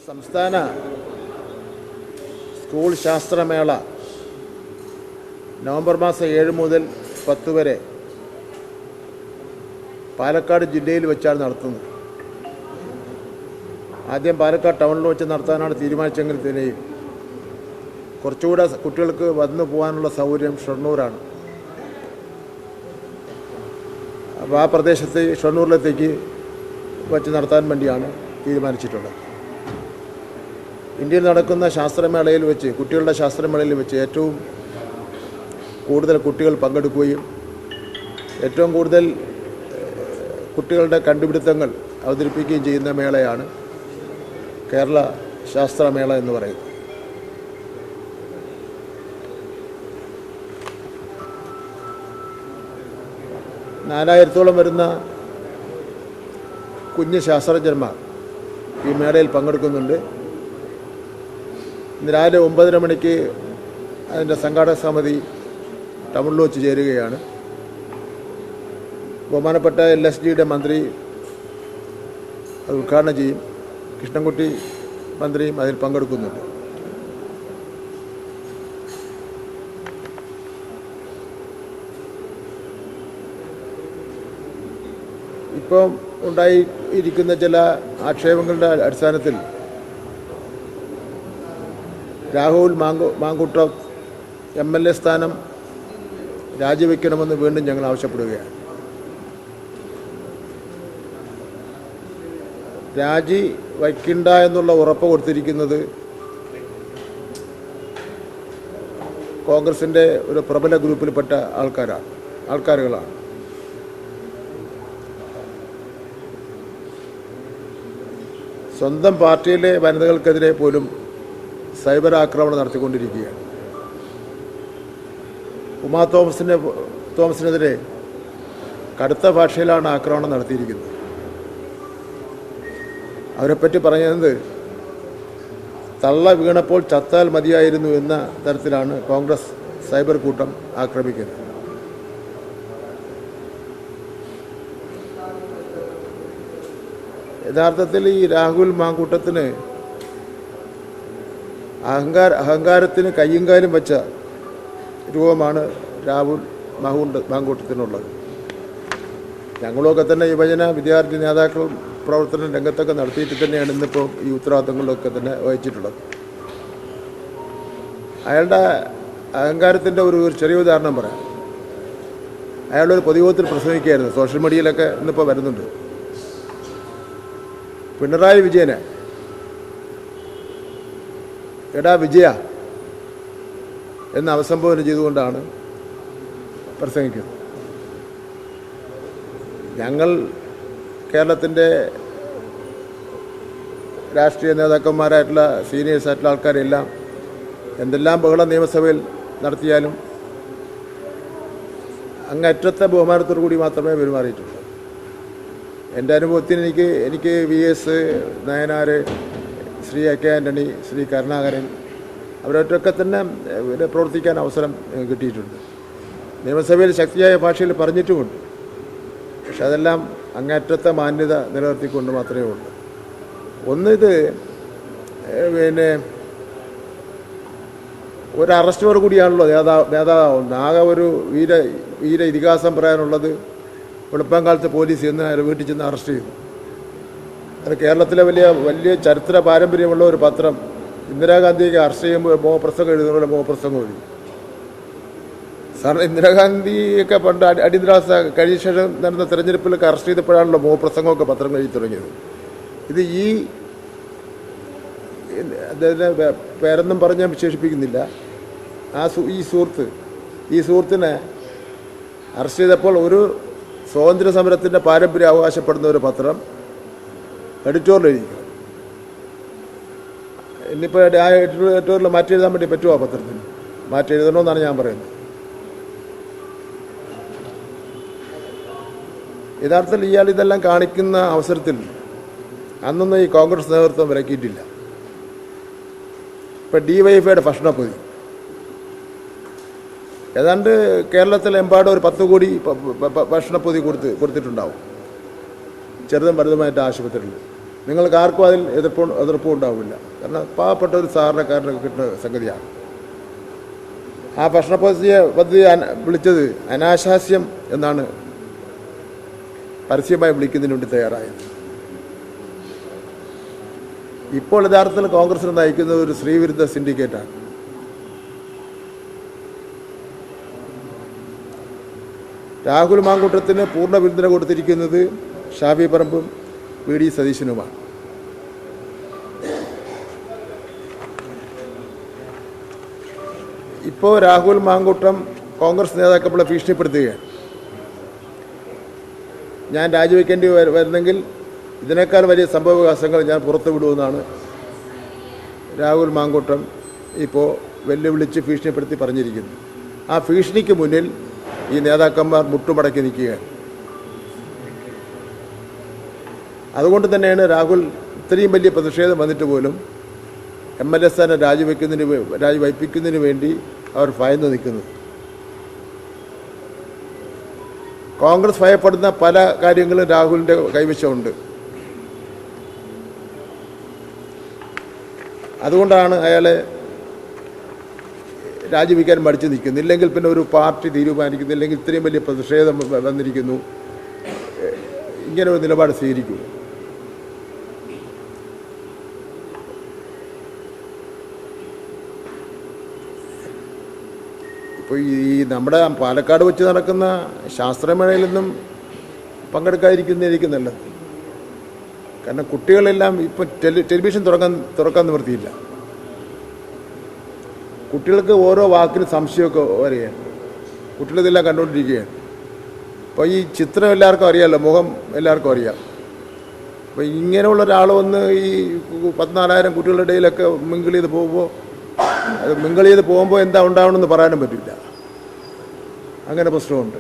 സംസ്ഥാന school ശാസ്ത്രമേള November മാസം 7 മുതൽ 10 വരെ പാലക്കാട് ജില്ലയിൽ വെച്ചാണ് നടത്തുന്നത്. ആദ്യം പാലക്കാട് ടൗണിൽ വെച്ച് നടത്താനാണ് തീരുമാനിച്ചെങ്കിൽ തന്നെയും കുറച്ചുകൂടെ കുട്ടികൾക്ക് വന്നു പോകാനുള്ള സൗകര്യം ഷൊർണൂരാണ്. അപ്പോൾ ആ പ്രദേശത്ത് ഷൊർണൂരിലത്തേക്ക് വച്ച് നടത്താൻ വേണ്ടിയാണ് തീരുമാനിച്ചിട്ടുള്ളത്. ഇന്ത്യയിൽ നടക്കുന്ന ശാസ്ത്രമേളയിൽ വെച്ച്, കുട്ടികളുടെ ശാസ്ത്രമേളയിൽ വെച്ച് ഏറ്റവും കൂടുതൽ കുട്ടികൾ പങ്കെടുക്കുകയും ഏറ്റവും കൂടുതൽ കുട്ടികളുടെ കണ്ടുപിടുത്തങ്ങൾ അവതരിപ്പിക്കുകയും ചെയ്യുന്ന മേളയാണ് കേരള ശാസ്ത്രമേള എന്ന് പറയുന്നത്. നാലായിരത്തോളം വരുന്ന കുഞ്ഞ് ശാസ്ത്രജ്ഞന്മാർ ഈ മേളയിൽ പങ്കെടുക്കുന്നുണ്ട്. ഇന്ന് രാവിലെ 9:30 മണിക്ക് അതിൻ്റെ സംഘാടക സമിതി ടൗണിൽ വെച്ച് ചേരുകയാണ്. ബഹുമാനപ്പെട്ട LSGയുടെ മന്ത്രി അത് ഉദ്ഘാടനം ചെയ്യും. കൃഷ്ണൻകുട്ടി മന്ത്രിയും അതിൽ പങ്കെടുക്കുന്നുണ്ട്. ഇപ്പം ഉണ്ടായിരിക്കുന്ന ചില ആക്ഷേപങ്ങളുടെ അടിസ്ഥാനത്തിൽ രാഹുൽ മാങ്കൂട്ടം MLA സ്ഥാനം രാജിവെക്കണമെന്ന് വീണ്ടും ഞങ്ങൾ ആവശ്യപ്പെടുകയാണ്. രാജി വയ്ക്കണ്ട എന്നുള്ള ഉറപ്പ് കൊടുത്തിരിക്കുന്നത് കോൺഗ്രസിൻ്റെ ഒരു പ്രബല ഗ്രൂപ്പിൽപ്പെട്ട ആൾക്കാരുകളാണ്. സ്വന്തം പാർട്ടിയിലെ വനിതകൾക്കെതിരെ പോലും സൈബർ ആക്രമണം നടത്തിക്കൊണ്ടിരിക്കുകയാണ്. ഉമാ തോമസിനെതിരെ കടുത്ത ഭാഷയിലാണ് ആക്രമണം നടത്തിയിരിക്കുന്നത്. അവരെപ്പറ്റി പറഞ്ഞത് തള്ള വീണപ്പോൾ ചത്താൽ മതിയായിരുന്നു എന്ന തരത്തിലാണ് കോൺഗ്രസ് സൈബർ കൂട്ടം ആക്രമിക്കുന്നത്. യഥാർത്ഥത്തിൽ ഈ രാഹുൽ മാങ്കൂട്ടത്തിന് അഹങ്കാരത്തിന് കയ്യും കാലും വെച്ച രൂപമാണ് രാഹുൽ മാങ്കൂട്ടത്തിനുള്ളത്. ഞങ്ങളൊക്കെ തന്നെ യുവജന വിദ്യാർത്ഥി നേതാക്കൾ പ്രവർത്തന രംഗത്തൊക്കെ നടത്തിയിട്ട് തന്നെയാണ് ഇന്നിപ്പോൾ ഈ ഉത്തരവാദിത്തങ്ങളിലൊക്കെ തന്നെ വഹിച്ചിട്ടുള്ളത്. അയാളുടെ അഹങ്കാരത്തിൻ്റെ ഒരു ചെറിയ ഉദാഹരണം പറയാം. അയാളൊരു പൊതുയോഗത്തിൽ പ്രസംഗിക്കുകയായിരുന്നു. സോഷ്യൽ മീഡിയയിലൊക്കെ ഇന്നിപ്പോൾ വരുന്നുണ്ട്. പിണറായി വിജയനെ എടാ വിജയ എന്ന് അഭിസംബോധന ചെയ്തുകൊണ്ടാണ് പ്രസംഗിക്കുന്നത്. ഞങ്ങൾ കേരളത്തിൻ്റെ രാഷ്ട്രീയ നേതാക്കന്മാരായിട്ടുള്ള സീനിയേഴ്സായിട്ടുള്ള ആൾക്കാരെല്ലാം എന്തെല്ലാം ബഹളം നിയമസഭയിൽ നടത്തിയാലും അങ്ങറ്റത്തെ ബഹുമാനത്തോടു കൂടി മാത്രമേ പെരുമാറിയിട്ടുള്ളൂ. എൻ്റെ അനുഭവത്തിന് എനിക്ക് VS നയനാർ, ശ്രീ AK ആൻ്റണി, ശ്രീ കരുണാകരൻ അവരൊക്കെ തന്നെ പ്രവർത്തിക്കാൻ അവസരം കിട്ടിയിട്ടുണ്ട്. നിയമസഭയിൽ ശക്തിയായ ഭാഷയിൽ പറഞ്ഞിട്ടുമുണ്ട്. പക്ഷെ അതെല്ലാം അങ്ങേറ്റത്തെ മാന്യത നിലനിർത്തിക്കൊണ്ട് മാത്രമേ ഉള്ളൂ. ഇത് ഒരു അറസ്റ്റോട് കൂടിയാണല്ലോ നേതാവുന്നത്. ആകെ ഒരു വീര ഇതിഹാസം പറയാനുള്ളത് വെളുപ്പാങ്കാലത്ത് പോലീസ് വീട്ടിൽ ചെന്ന് അറസ്റ്റ് ചെയ്തു. അത് കേരളത്തിലെ വലിയ ചരിത്ര പാരമ്പര്യമുള്ള ഒരു പത്രം ഇന്ദിരാഗാന്ധിയൊക്കെ അറസ്റ്റ് ചെയ്യുമ്പോൾ മോഹപ്രസംഗം എഴുതുന്ന പോലെ മോഹപ്രസംഗം എഴുതി. സാറിന് ഇന്ദിരാഗാന്ധിയൊക്കെ പണ്ട് അടിയന്തരാവസ്ഥ കഴിഞ്ഞ ശേഷം നടന്ന തെരഞ്ഞെടുപ്പിലൊക്കെ അറസ്റ്റ് ചെയ്തപ്പോഴാണല്ലോ മോഹപ്രസംഗമൊക്കെ പത്രം എഴുതി തുടങ്ങിയത്. ഇത് അദ്ദേഹത്തിൻ്റെ പേരൊന്നും പറഞ്ഞ് ഞാൻ വിശേഷിപ്പിക്കുന്നില്ല. ഈ സുഹൃത്തിനെ അറസ്റ്റ് ചെയ്തപ്പോൾ ഒരു സ്വാതന്ത്ര്യ സമരത്തിൻ്റെ പാരമ്പര്യം അവകാശപ്പെടുന്ന ഒരു പത്രം എഡിറ്റോറിയൽ എഴുതിക്കണം. ഇന്നിപ്പോൾ ആ എഡിറ്റോറിയൽ മാറ്റി എഴുതാൻ വേണ്ടി പറ്റുമോ? പത്രത്തിന് മാറ്റി എഴുതണമെന്നാണ് ഞാൻ പറയുന്നത്. യഥാർത്ഥത്തിൽ ഇയാൾ ഇതെല്ലാം കാണിക്കുന്ന അവസരത്തിൽ അന്നൊന്നും ഈ കോൺഗ്രസ് നേതൃത്വം വിലക്കിയിട്ടില്ല. ഇപ്പം DYFIയുടെ ഭക്ഷണപ്പൊതി ഏതാണ്ട് കേരളത്തിലെമ്പാടും ഒരു 10 കോടി ഭക്ഷണപ്പൊതി കൊടുത്തിട്ടുണ്ടാവും ചെറുതും വലുതുമായിട്ട് ആശുപത്രിയിൽ. നിങ്ങൾക്ക് ആർക്കും അതിൽ എതിർപ്പും ഉണ്ടാവില്ല. കാരണം പാവപ്പെട്ട ഒരു സാധാരണക്കാരനൊക്കെ കിട്ടുന്ന സംഗതിയാണ്. ആ ഭക്ഷണ പദ്ധതി വിളിച്ചത് അനാശാസ്യം എന്നാണ് പരസ്യമായി വിളിക്കുന്നതിന് വേണ്ടി തയ്യാറായത്. ഇപ്പോൾ യഥാർത്ഥത്തിൽ കോൺഗ്രസിനെ നയിക്കുന്നത് ഒരു സ്ത്രീവിരുദ്ധ സിൻഡിക്കേറ്റാണ്. രാഹുൽ മാങ്കൂട്ടത്തിന് പൂർണ്ണ പിന്തുണ കൊടുത്തിരിക്കുന്നത് ഷാഫി പറമ്പും വി ഡി സതീശനുമാണ്. ഇപ്പോൾ രാഹുൽ മാങ്കൂട്ടം കോൺഗ്രസ് നേതാക്കളെ ഭീഷണിപ്പെടുത്തുകയാണ്. ഞാൻ രാജിവെക്കേണ്ടി വരുന്നെങ്കിൽ ഇതിനേക്കാൾ വലിയ സംഭവവികാസങ്ങൾ ഞാൻ പുറത്തു വിടുമെന്നാണ് രാഹുൽ മാങ്കൂട്ടം ഇപ്പോൾ വെല്ലുവിളിച്ച് ഭീഷണിപ്പെടുത്തി പറഞ്ഞിരിക്കുന്നത്. ആ ഭീഷണിക്ക് മുന്നിൽ ഈ നേതാക്കന്മാർ മുട്ടുമടക്കി നിൽക്കുകയാണ്. അതുകൊണ്ട് തന്നെയാണ് രാഹുൽ ഇത്രയും വലിയ പ്രതിഷേധം വന്നിട്ട് പോലും MLA സ്ഥാനം രാജിവയ്പ്പിക്കുന്നതിന് വേണ്ടി അവർ ഭയന്ന് നിൽക്കുന്നത്. കോൺഗ്രസ് ഭയപ്പെടുന്ന പല കാര്യങ്ങളും രാഹുലിൻ്റെ കൈവശമുണ്ട്. അതുകൊണ്ടാണ് അയാളെ രാജിവെക്കാൻ മടിച്ചു നിൽക്കുന്നത്. ഇല്ലെങ്കിൽ പിന്നെ ഒരു പാർട്ടി തീരുമാനിക്കുന്നു, ഇല്ലെങ്കിൽ ഇത്രയും വലിയ പ്രതിഷേധം വന്നിരിക്കുന്നു, ഇങ്ങനെ ഒരു നിലപാട് സ്വീകരിക്കും. ഇപ്പോൾ ഈ നമ്മുടെ പാലക്കാട് വെച്ച് നടക്കുന്ന ശാസ്ത്രമേളയിലൊന്നും പങ്കെടുക്കാതിരിക്കുന്നതായിരിക്കും നല്ലത്. കാരണം കുട്ടികളെല്ലാം ഇപ്പം ടെലിവിഷൻ തുറക്കാൻ നിവൃത്തിയില്ല. കുട്ടികൾക്ക് ഓരോ വാക്കിനും സംശയമൊക്കെ വരികയാണ്. കുട്ടികളിതെല്ലാം കണ്ടുകൊണ്ടിരിക്കുകയാണ്. അപ്പോൾ ഈ ചിത്രം എല്ലാവർക്കും അറിയാമല്ലോ, മുഖം എല്ലാവർക്കും അറിയാം. അപ്പോൾ ഇങ്ങനെയുള്ള ഒരാൾ വന്ന് ഈ 14,000 കുട്ടികളുടെ ഇടയിലൊക്കെ മിങ്കിൾ ചെയ്ത് പോകുമ്പോൾ എന്താ ഉണ്ടാവണമെന്ന് പറയാനും പറ്റില്ല. അങ്ങനെ പ്രശ്നമുണ്ട്.